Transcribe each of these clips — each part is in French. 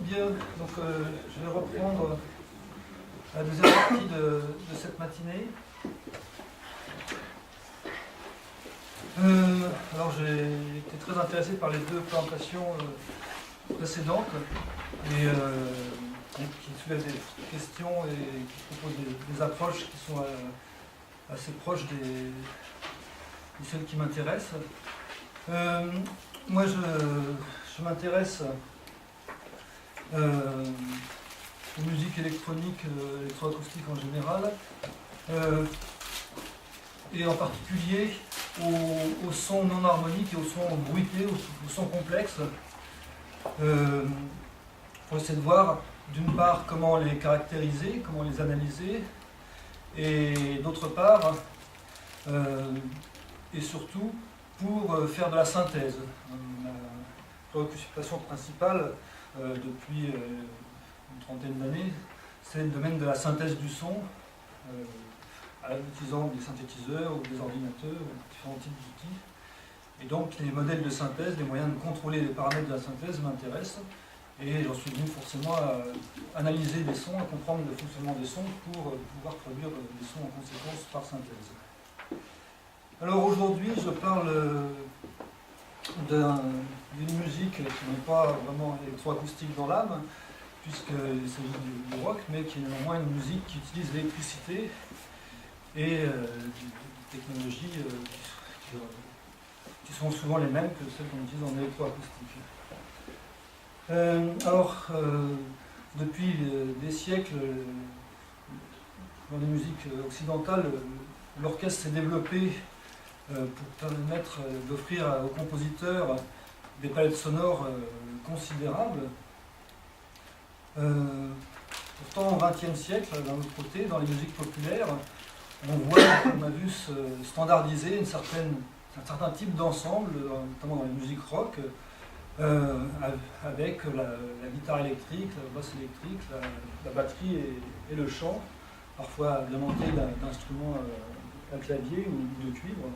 Bien, donc je vais reprendre la deuxième partie de cette matinée. Alors j'ai été très intéressé par les deux présentations précédentes et qui soulèvent des questions et qui proposent des approches qui sont assez proches de celles qui m'intéressent. Moi je m'intéresse aux musiques électroniques, électroacoustiques en général, et en particulier aux sons non harmoniques et aux sons bruités, aux sons complexes, pour essayer de voir d'une part comment les caractériser, comment les analyser, et d'autre part, et surtout, pour faire de la synthèse. Ma préoccupation principale depuis une trentaine d'années, c'est le domaine de la synthèse du son, en utilisant des synthétiseurs ou des ordinateurs ou différents types d'outils. Et donc les modèles de synthèse, les moyens de contrôler les paramètres de la synthèse m'intéressent, et j'en suis venu forcément à analyser des sons, à comprendre le fonctionnement des sons pour pouvoir produire des sons en conséquence par synthèse. Alors aujourd'hui je parle d'une musique qui n'est pas vraiment électroacoustique dans l'âme, puisqu'il s'agit du rock, mais qui est néanmoins une musique qui utilise l'électricité et des technologies qui sont souvent les mêmes que celles qu'on utilise en électroacoustique. Depuis des siècles, dans les musiques occidentales, l'orchestre s'est développé pour permettre d'offrir aux compositeurs des palettes sonores considérables. Pourtant, au XXe siècle, d'un autre côté, dans les musiques populaires, on a vu se standardiser un certain type d'ensemble, notamment dans les musiques rock, avec la guitare électrique, la basse électrique, la batterie et le chant, parfois agrémenté d'instruments à clavier ou de cuivre.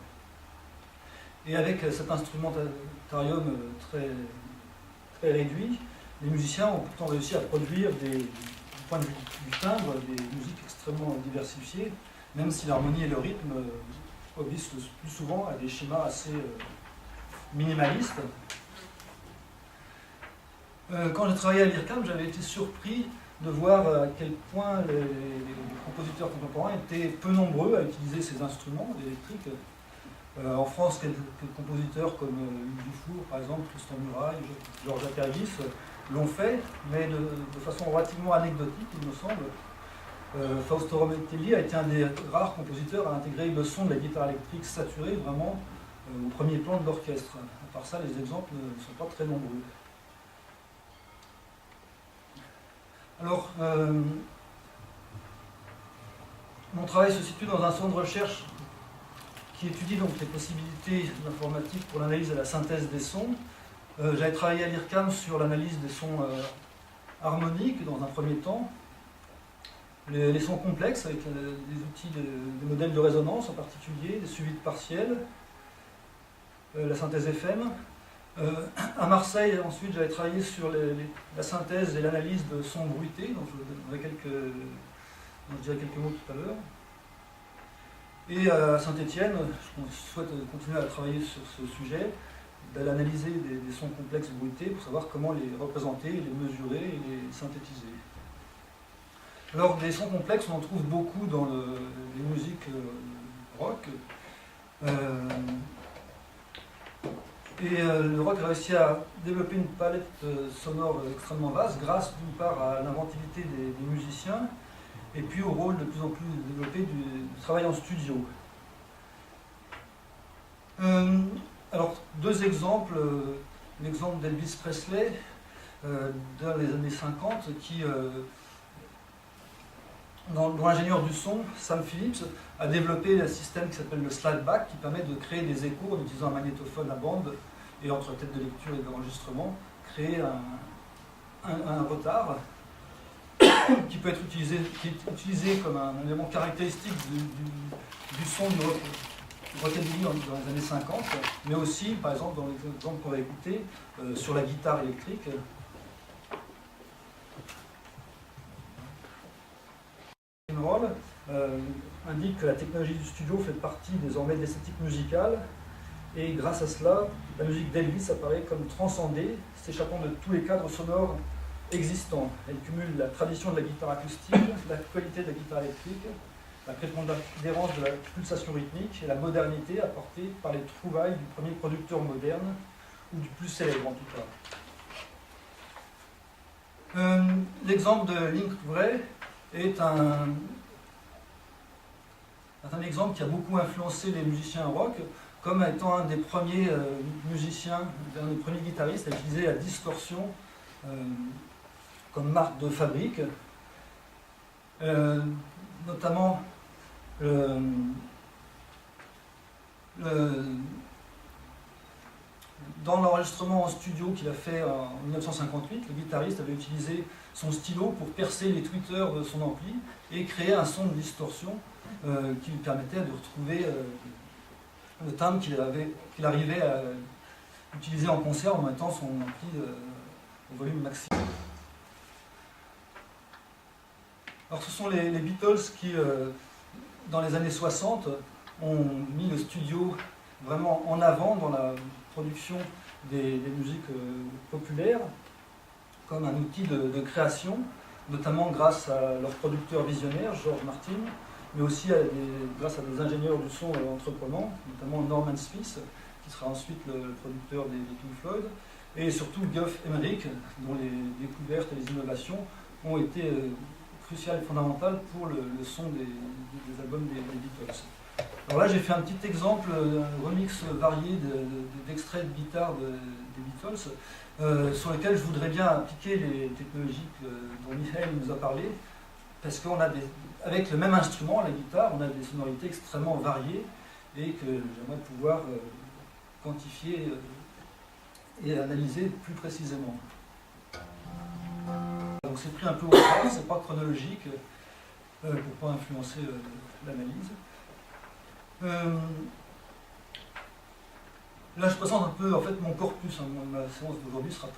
Et avec cet instrumentarium très, très réduit, les musiciens ont pourtant réussi à produire, du point de vue du timbre, des musiques extrêmement diversifiées, même si l'harmonie et le rythme obéissent le plus souvent à des schémas assez minimalistes. Quand j'ai travaillé à l'IRCAM, j'avais été surpris de voir à quel point les compositeurs contemporains étaient peu nombreux à utiliser ces instruments électriques. En France, quelques compositeurs comme Hugues Dufour, par exemple, Tristan Murail, Georges Apergis, l'ont fait, mais de façon relativement anecdotique, il me semble. Fausto Rometelli a été un des rares compositeurs à intégrer le son de la guitare électrique saturée vraiment au premier plan de l'orchestre. À part ça, les exemples ne sont pas très nombreux. Alors, mon travail se situe dans un centre de recherche qui étudie donc les possibilités informatiques pour l'analyse et la synthèse des sons. J'avais travaillé à l'IRCAM sur l'analyse des sons harmoniques dans un premier temps, les sons complexes avec des outils, des modèles de résonance en particulier, des suivis de partiels, la synthèse FM. À Marseille, ensuite, j'avais travaillé sur la synthèse et l'analyse de sons bruités, dont je dirai quelques mots tout à l'heure. Et à Saint-Étienne, je souhaite continuer à travailler sur ce sujet, d'analyser des sons complexes bruités pour savoir comment les représenter, les mesurer et les synthétiser. Alors, des sons complexes, on en trouve beaucoup dans les musiques rock. Le rock a réussi à développer une palette sonore extrêmement vaste grâce d'une part à l'inventivité des musiciens et puis au rôle de plus en plus développé du travail en studio. Alors, deux exemples. L'exemple d'Elvis Presley dans les années 50 dont l'ingénieur du son, Sam Phillips, a développé un système qui s'appelle le slidback qui permet de créer des échos en utilisant un magnétophone à bande et entre tête de lecture et d'enregistrement, créer un retard qui peut être utilisé comme un élément caractéristique du son du rock. rockabilly dans les années 50, mais aussi, par exemple, dans l'exemple qu'on va écouter, sur la guitare électrique. Roll indique que la technologie du studio fait partie désormais de l'esthétique musicale, et grâce à cela, la musique d'Elvis apparaît comme transcendée, s'échappant de tous les cadres sonores existants. Elle cumule la tradition de la guitare acoustique, la qualité de la guitare électrique, la prépondérance de la pulsation rythmique et la modernité apportée par les trouvailles du premier producteur moderne, ou du plus célèbre en tout cas. L'exemple de Link Wray est un exemple qui a beaucoup influencé les musiciens rock, comme étant un des premiers musiciens, un des premiers guitaristes à utiliser la distorsion comme marque de fabrique. Notamment dans l'enregistrement en studio qu'il a fait en 1958, le guitariste avait utilisé son stylo pour percer les tweeters de son ampli et créer un son de distorsion qui lui permettait de retrouver le timbre qu'il arrivait à utiliser en concert en mettant son ampli au volume maximum. Alors ce sont les Beatles qui, dans les années 60, ont mis le studio vraiment en avant dans la production des musiques populaires, comme un outil de création, notamment grâce à leur producteur visionnaire, George Martin, mais aussi grâce à des ingénieurs du son entreprenants, notamment Norman Smith, qui sera ensuite le producteur des Pink Floyd, et surtout Geoff Emerick, dont les découvertes et les innovations ont été cruciales et fondamentales pour le son des albums des Beatles. Alors là, j'ai fait un petit exemple, un remix varié d'extraits de guitare des Beatles, sur lesquels je voudrais bien appliquer les technologies dont Michael nous a parlé, parce qu'avec le même instrument, la guitare, on a des sonorités extrêmement variées et que j'aimerais pouvoir quantifier et analyser plus précisément. Donc c'est pris un peu au hasard, c'est pas chronologique pour ne pas influencer l'analyse. Là, je présente un peu en fait mon corpus. Ma séance d'aujourd'hui sera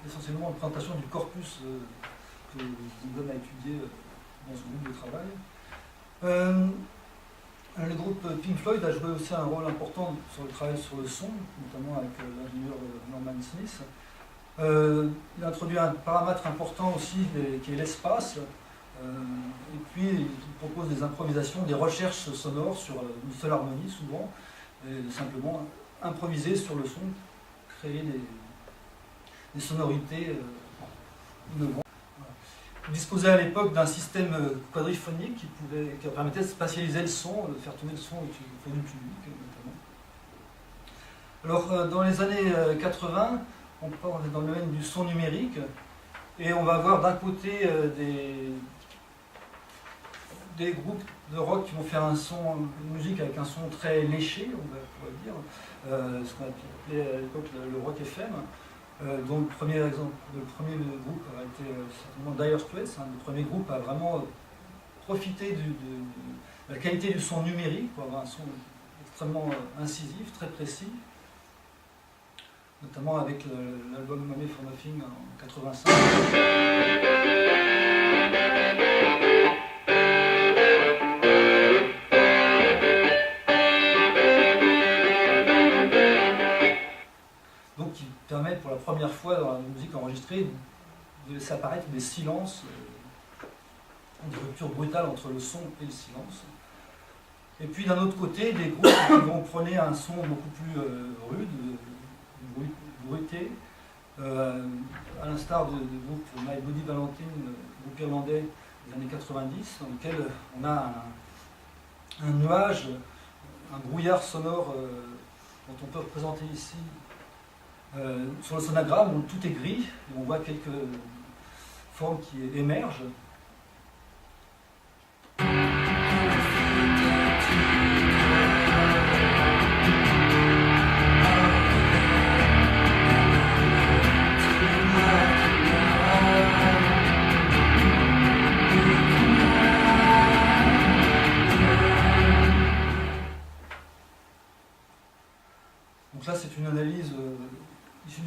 essentiellement une présentation du corpus que je vous donne à étudier dans ce groupe de travail. Le groupe Pink Floyd a joué aussi un rôle important sur le travail sur le son, notamment avec l'ingénieur Norman Smith. Il a introduit un paramètre important aussi qui est l'espace. Et puis il propose des improvisations, des recherches sonores sur une seule harmonie souvent, et simplement improviser sur le son, créer des sonorités innovantes. Il disposait à l'époque d'un système quadriphonique qui permettait de spatialiser le son, de faire tourner le son autour du public notamment. Alors dans les années 80, on est dans le domaine du son numérique, et on va avoir d'un côté des groupes de rock qui vont faire une musique avec un son très léché, on pourrait dire, ce qu'on appelait à l'époque le rock FM, dont le premier groupe a été certainement Dire Straits, le premier groupe à vraiment profiter de la qualité du son numérique pour avoir un son extrêmement incisif, très précis, notamment avec l'album Money for Nothing en 85. Donc qui permet pour la première fois dans la musique enregistrée de laisser apparaître des silences, des ruptures brutales entre le son et le silence. Et puis d'un autre côté, des groupes qui vont prôner un son beaucoup plus rude, bruité, à l'instar du groupe My Bloody Valentine, groupe irlandais des années 90, dans lequel on a un nuage, un brouillard sonore dont on peut représenter ici sur le sonagramme où tout est gris et on voit quelques formes qui émergent.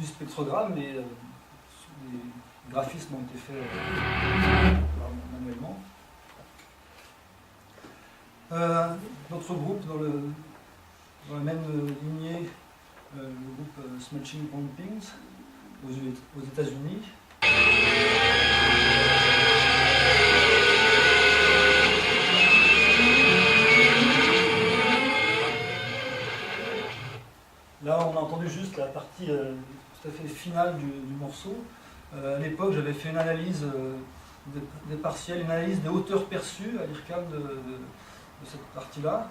du spectrogramme, mais les graphismes ont été faits manuellement. Notre groupe dans la même lignée, le groupe Smashing Pumpkins aux États-Unis. Là, on a entendu juste la partie tout à fait finale du morceau. À l'époque, j'avais fait une analyse des partiels, une analyse des hauteurs perçues à l'IRCAM de cette partie-là.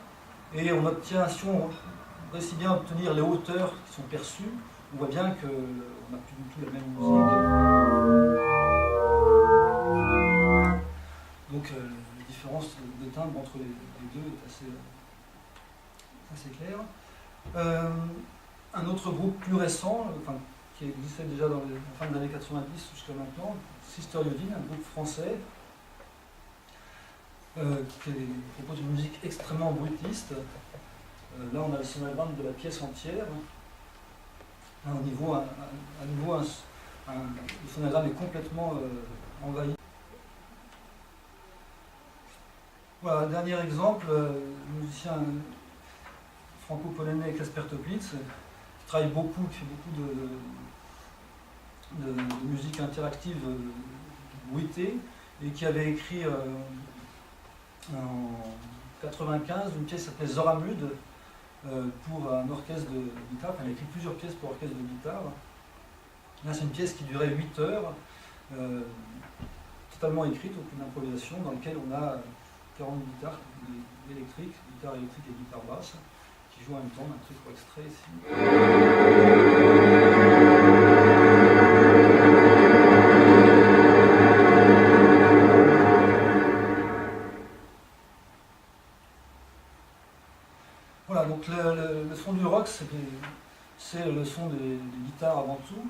Et on obtient, si on réussit bien à obtenir les hauteurs qui sont perçues, on voit bien qu'on n'a plus du tout la même musique. Donc la différence de timbre entre les deux est assez claire. Un autre groupe plus récent, qui existait déjà dans la fin des années 90 jusqu'à maintenant, Sister Iodine, un groupe français, qui propose une musique extrêmement bruitiste. Là, on a le sonogramme de la pièce entière. Là, à nouveau, le sonogramme est complètement envahi. Voilà, un dernier exemple, le musicien franco-polonais Kasper Toplitz, qui travaille beaucoup, qui fait beaucoup de musique interactive bruitée, et qui avait écrit en 1995 une pièce qui s'appelait Zoramud pour un orchestre de guitare. Enfin, il a écrit plusieurs pièces pour orchestre de guitare. Là, c'est une pièce qui durait 8 heures, totalement écrite, aucune improvisation, dans laquelle on a 40 guitares électriques, guitare électrique et guitare basse, qui jouent en même temps. Un truc pour extrait ici. Voilà, donc le son du rock, c'est le son des guitares avant tout.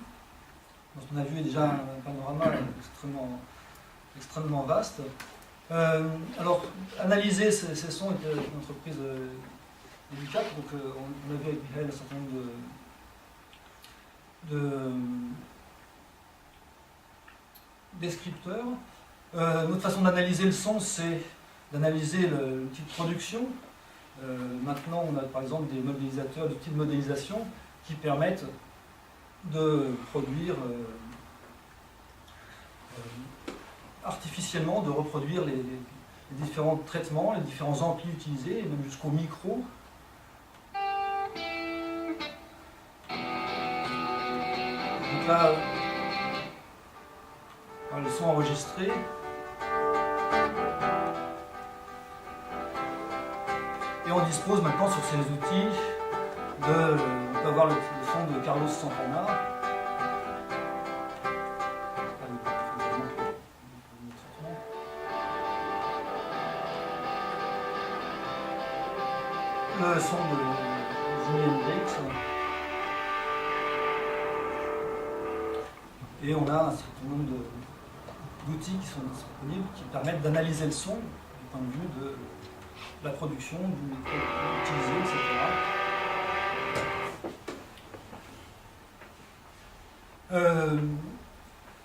Donc on a vu déjà un panorama extrêmement vaste. Alors, analyser ces sons était une entreprise délicate. Donc on a vu avec Michael un certain nombre de descripteurs. Notre façon d'analyser le son, c'est d'analyser l'outil de production. Maintenant, on a par exemple des modélisateurs, des outils de modélisation qui permettent de produire artificiellement, de reproduire les différents traitements, les différents amplis utilisés, et même jusqu'au micro. Donc là, le son enregistré. Et on dispose maintenant sur ces outils on peut avoir le son de Carlos Santana. Le son de Jimi Hendrix. Et on a un certain nombre d'outils qui sont disponibles qui permettent d'analyser le son du point de vue de la production, du méthode utilisé, etc.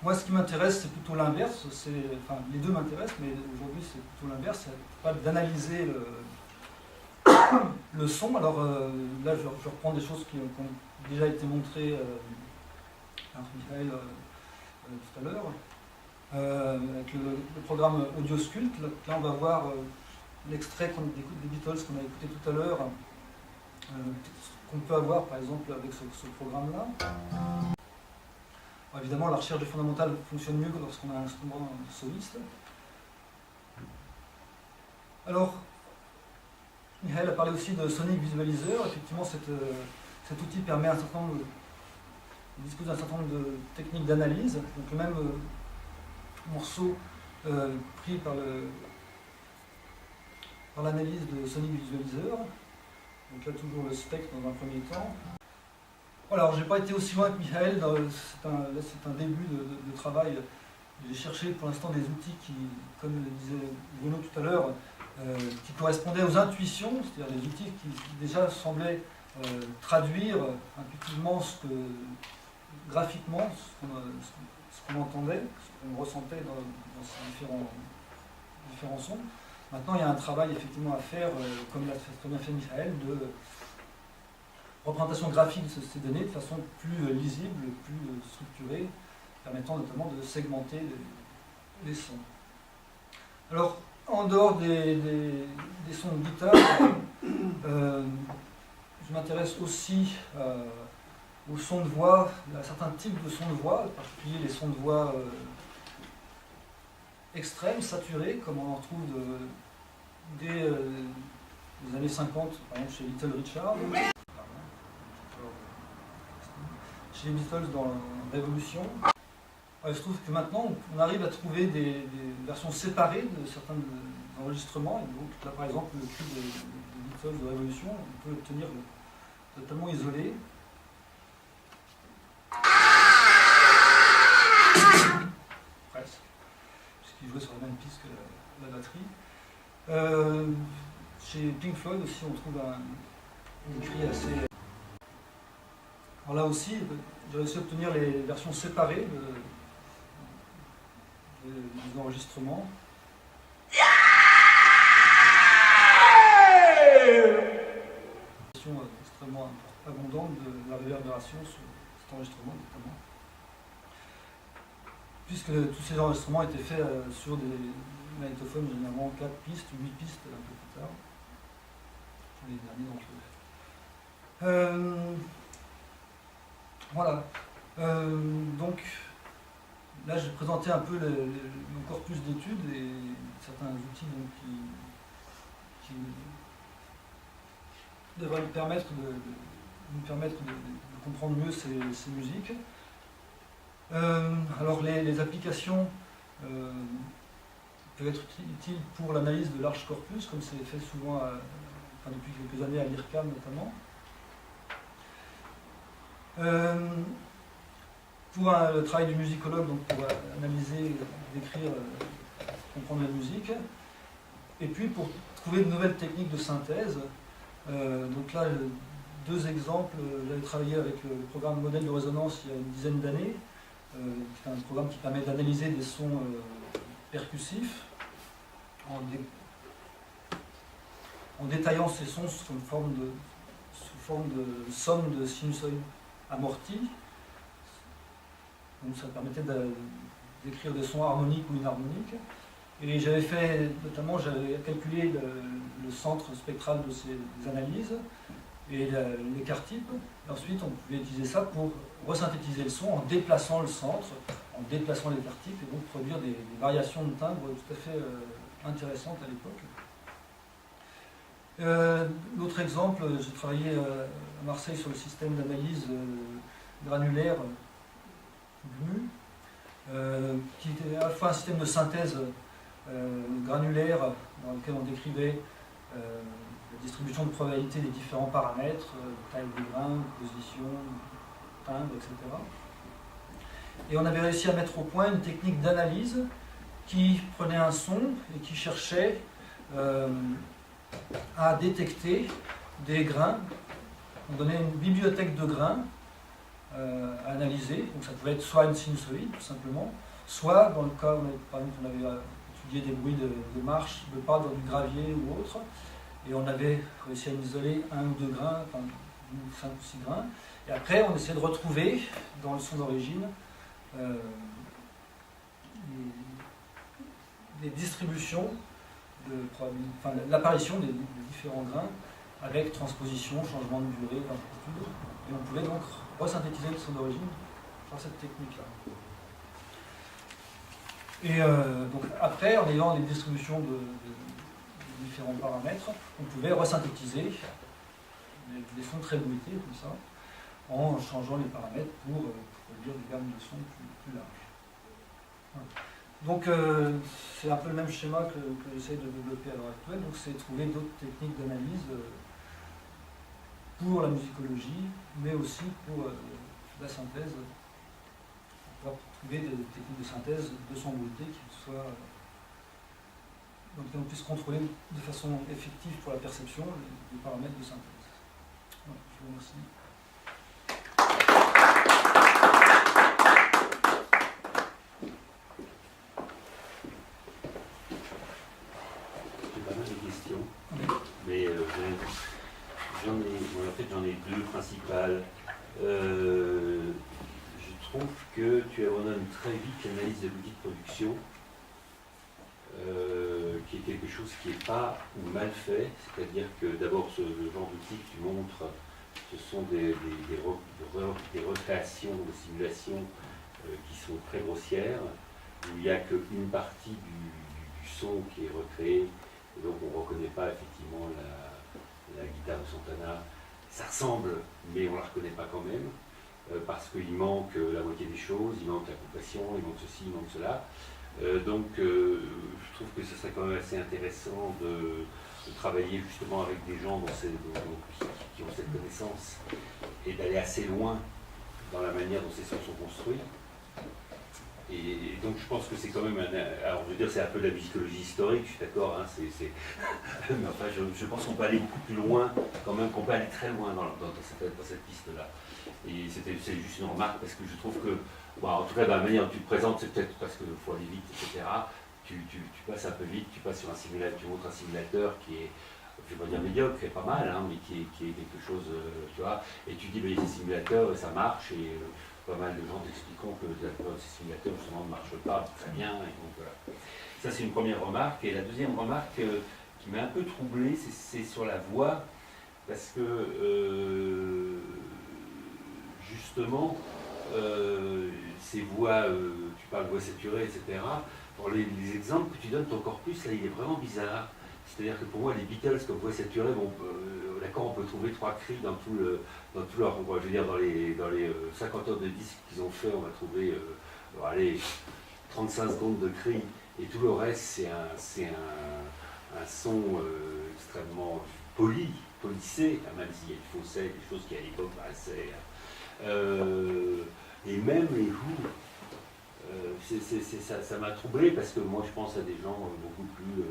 Moi, ce qui m'intéresse, c'est plutôt l'inverse. Enfin, les deux m'intéressent, mais aujourd'hui, c'est plutôt l'inverse. C'est pas d'analyser le son. Alors là, je reprends des choses qui ont déjà été montrées par Michael tout à l'heure. Avec le programme Audioscult, là, on va voir l'extrait des Beatles qu'on a écouté tout à l'heure, qu'on peut avoir par exemple avec ce programme-là. Évidemment, la recherche de fondamentale fonctionne mieux que lorsqu'on a un instrument soliste. Alors, Michael a parlé aussi de Sonic Visualizer. Effectivement, cet outil permet dispose d'un certain nombre de techniques d'analyse. Donc le même morceau pris par l'analyse de Sonic Visualizer. Donc là, toujours le spectre dans un premier temps. Voilà, alors, je n'ai pas été aussi loin que Michael, c'est un début de travail. J'ai cherché pour l'instant des outils qui, comme le disait Bruno tout à l'heure, qui correspondaient aux intuitions, c'est-à-dire des outils qui déjà semblaient traduire intuitivement ce que graphiquement ce qu'on entendait, ce qu'on ressentait dans ces différents sons. Maintenant, il y a un travail effectivement à faire, comme l'a très bien fait Michael, de représentation graphique de ces données de façon plus lisible, plus structurée, permettant notamment de segmenter les sons. Alors, en dehors des sons de guitare, je m'intéresse aussi aux sons de voix, à certains types de sons de voix, en particulier les sons de voix extrêmes, saturés, comme on en retrouve dès les années 50, par exemple chez Little Richard, chez les Beatles dans Révolution. Il se trouve que maintenant, on arrive à trouver des versions séparées de certains enregistrements. Et donc, là, par exemple, le cri des Beatles de Révolution, on peut l'obtenir totalement isolé. Presque. Puisqu'il jouait sur la même piste que la batterie. Chez Pink Floyd aussi, on trouve un cri assez... Alors là aussi, j'ai réussi à obtenir les versions séparées des enregistrements. Extrêmement abondante de la réverbération sur cet enregistrement notamment. Puisque tous ces enregistrements étaient faits sur des magnétophones généralement 4 pistes, 8 pistes un peu plus tard. Les derniers d'entre eux. Voilà. Donc, là, j'ai présenté un peu mon corpus d'études et certains outils donc, qui devraient me permettre de comprendre mieux ces musiques. Alors, les applications peuvent être utiles pour l'analyse de large corpus, comme c'est fait souvent depuis quelques années à l'IRCAM notamment. Pour le travail du musicologue, donc pour analyser, décrire, comprendre la musique, et puis pour trouver de nouvelles techniques de synthèse. Donc là, 2 exemples. J'avais travaillé avec le programme Modèle de résonance il y a une dizaine d'années, qui est un programme qui permet d'analyser des sons percussifs en détaillant ces sons sous forme de somme de sinusoïdes amortis. Donc ça permettait d'écrire des sons harmoniques ou inharmoniques. Et j'avais calculé le centre spectral de ces analyses et l'écart type. Et ensuite, on pouvait utiliser ça pour resynthétiser le son en déplaçant le centre, en déplaçant l'écart type, et donc produire des variations de timbre tout à fait intéressantes à l'époque. L'autre exemple, j'ai travaillé à Marseille sur le système d'analyse granulaire GNU, qui était à la fois un système de synthèse granulaire dans lequel on décrivait la distribution de probabilité des différents paramètres, taille des grains, position, timbre, etc. Et on avait réussi à mettre au point une technique d'analyse qui prenait un son et qui cherchait à détecter des grains. On donnait une bibliothèque de grains à analyser, donc ça pouvait être soit une sinusoïde tout simplement, soit dans le cas où par exemple on avait étudié des bruits de marche, de pas dans du gravier ou autre, et on avait réussi à isoler 1 ou 2 grains, enfin 5 ou 6 grains, et après on essayait de retrouver dans le son d'origine les distributions, l'apparition des différents grains avec transposition, changement de durée, d'amplitude, et on pouvait donc resynthétiser le son d'origine par cette technique-là. Et donc après, en ayant les distributions de différents paramètres, on pouvait resynthétiser des sons très bruités, comme ça, en changeant les paramètres pour produire des gammes de sons plus larges. Voilà. Donc c'est un peu le même schéma que j'essaie de développer à l'heure actuelle, donc c'est trouver d'autres techniques d'analyse pour la musicologie, mais aussi pour la synthèse, pour pouvoir trouver des techniques de synthèse de son bruité donc on puisse contrôler de façon effective pour la perception les paramètres de synthèse. Voilà, je vous remercie. trouve que tu abandonnes très vite l'analyse de l'outil de production, qui est quelque chose qui n'est pas ou mal fait, c'est-à-dire que d'abord le genre d'outils que tu montres, ce sont des recréations, des simulations qui sont très grossières, où il n'y a qu'une partie du son qui est recréée, et donc on ne reconnaît pas effectivement la guitare de Santana. Ça ressemble, mais on ne la reconnaît pas quand même, parce qu'il manque la moitié des choses, il manque la compression, il manque ceci, il manque cela. Donc je trouve que ce serait quand même assez intéressant de travailler justement avec des gens qui ont cette connaissance et d'aller assez loin dans la manière dont ces sons sont construits. Et donc je pense que c'est quand même alors je veux dire c'est un peu de la musicologie historique, je suis d'accord, hein, mais enfin je pense qu'on peut aller beaucoup plus loin, quand même qu'on peut aller très loin dans cette piste-là. Et c'est juste une remarque parce que je trouve que, bon, en tout cas dans la manière dont tu te présentes, c'est peut-être parce qu'il faut aller vite, etc. Tu passes un peu vite, tu passes sur un simulateur, tu montres un simulateur qui est, je ne vais pas dire médiocre, qui est pas mal, hein, mais qui est quelque chose, tu vois, et tu dis, ben, ces simulateurs, ça marche, et pas mal de gens t'expliqueront que ces simulateurs, justement, ne marchent pas très bien, et donc voilà. Ça, c'est une première remarque, et la deuxième remarque qui m'a un peu troublé, c'est sur la voix, parce que, justement, ces voix, tu parles de voix saturée, etc., pour les exemples que tu donnes, ton corpus, là, il est vraiment bizarre. C'est-à-dire que pour moi, les Beatles, comme voix saturée, bon, d'accord, on peut trouver 3 cris dans tout leur, je veux dire, dans les 50 heures de disques qu'ils ont fait, on va trouver, allez, 35 secondes de cris, et tout le reste, c'est un son extrêmement polissé, même s'il y a du fausset, des choses qui à l'époque paraissaient. Et même les Who, ça m'a troublé parce que moi je pense à des gens beaucoup plus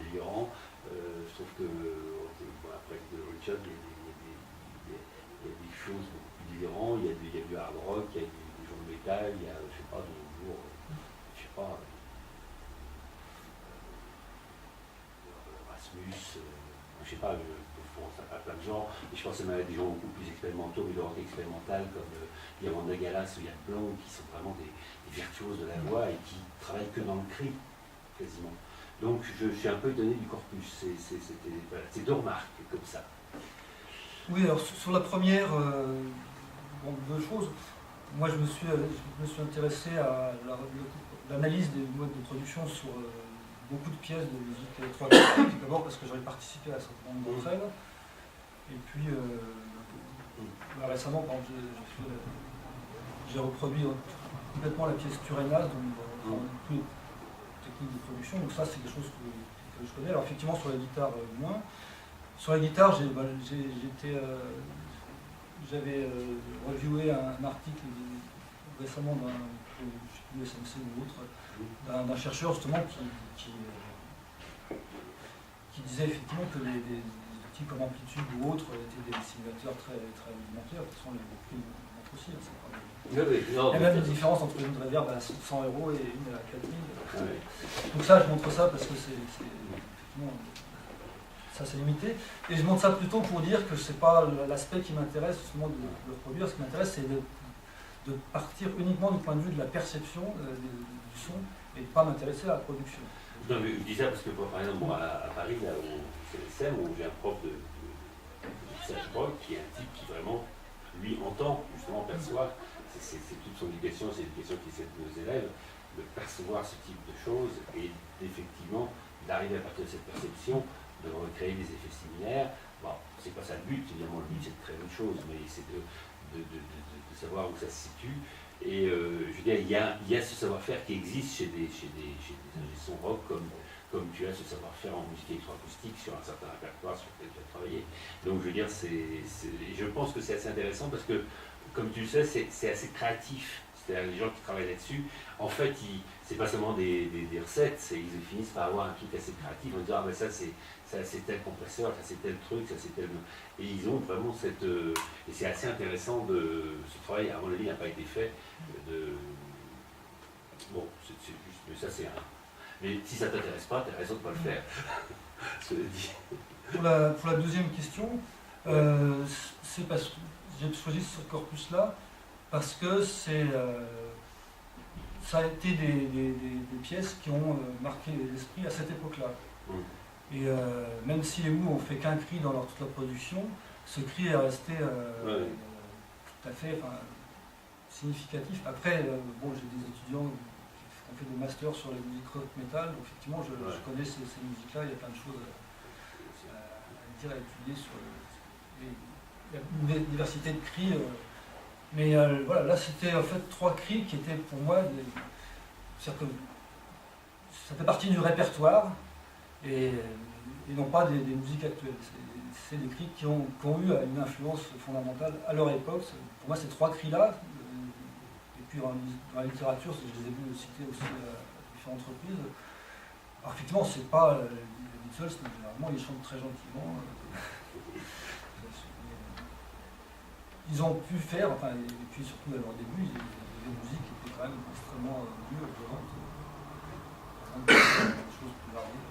délirants. Je trouve que, bon, après Richard, il y a des choses beaucoup plus délirantes, il y a du hard rock, il y a des gens de métal, il y a, je sais pas, de nos jours, je sais pas, Rasmus, je sais pas, je pense à plein de gens, et je pense à des gens beaucoup plus expérimentaux, mais de rock expérimental, comme Yamanda Galas ou Yann Blanc, qui sont vraiment des virtuoses de la voix et qui travaillent que dans le cri, quasiment. Donc je suis un peu étonné du corpus, c'est 2 remarques comme ça. Oui, alors sur la première, bon, 2 choses. Moi je me suis intéressé à l'analyse des modes de production sur beaucoup de pièces de musique électroacoustique, d'abord parce que j'avais participé à un certain nombre d'entre elles, et puis récemment, par exemple, j'ai reproduit complètement la pièce Turenas dans toutes les techniques de production, donc ça c'est quelque chose que je connais. Alors effectivement sur la guitare moins. Sur la guitare j'avais reviewé un article récemment du SMC ou autre, d'un chercheur justement qui disait effectivement que les outils comme Amplitude ou autres étaient des simulateurs très, très rudimentaires, de toute façon les prix montrent aussi. Il y a même une différence entre une reverb à 100 € et une à 4000. Ouais. Donc ça, je montre ça parce que c'est effectivement, ça c'est limité. Et je montre ça plutôt pour dire que c'est pas l'aspect qui m'intéresse justement de le produire. Ce qui m'intéresse, c'est de partir uniquement du point de vue de la perception du son et de ne pas m'intéresser à la production. Non, mais je dis ça parce que, par exemple, moi, à Paris, là où c'est les scènes, où j'ai un prof de mixage rock qui est un type qui vraiment, lui, entend, justement, perçoit. C'est toute son éducation, c'est l'éducation qui essaie de nos élèves, de percevoir ce type de choses et effectivement d'arriver à partir de cette perception de recréer des effets similaires. Bon, c'est pas ça le but, évidemment, le but c'est de créer une chose, mais c'est de savoir où ça se situe. Et je veux dire, il y a ce savoir-faire qui existe chez des ingénieurs rock, comme tu as ce savoir-faire en musique électroacoustique sur un certain répertoire sur lequel tu as travaillé. Donc je veux dire, je pense que c'est assez intéressant parce que, comme tu le sais, c'est assez créatif. C'est-à-dire les gens qui travaillent là-dessus, en fait, c'est pas seulement des recettes, ils finissent par avoir un truc assez créatif, en disant, ah ben ça c'est tel compresseur, ça c'est tel truc, ça c'est tel... Et ils ont vraiment cette... et c'est assez intéressant de... Ce travail, à mon avis, n'a pas été fait de... Bon, c'est juste... Mais ça c'est un... Mais si ça t'intéresse pas, t'as raison de pas le faire. Cela dit. Pour la deuxième question, c'est parce que j'ai choisi ce corpus-là, parce que ça a été des pièces qui ont marqué l'esprit à cette époque-là. Et même si les Who ont fait qu'un cri dans toute leur production, ce cri est resté tout à fait significatif. Après, bon, j'ai des étudiants qui ont fait des masters sur les musiques rock metal, donc effectivement je connais ces musiques-là, il y a plein de choses à dire, à étudier sur il y a une diversité de cris. Mais voilà, là c'était en fait 3 cris qui étaient pour moi, c'est-à-dire que ça fait partie du répertoire et non pas des musiques actuelles. C'est des cris qui ont eu une influence fondamentale à leur époque. Pour moi, ces 3 cris-là, et puis dans la littérature, je les ai vus citer aussi à différentes reprises. Alors effectivement, c'est pas les Beatles, mais généralement ils chantent très gentiment. Ils ont pu faire, et puis surtout à leur début, il y avait des musiques qui étaient quand même extrêmement dures, violentes, des choses plus variées.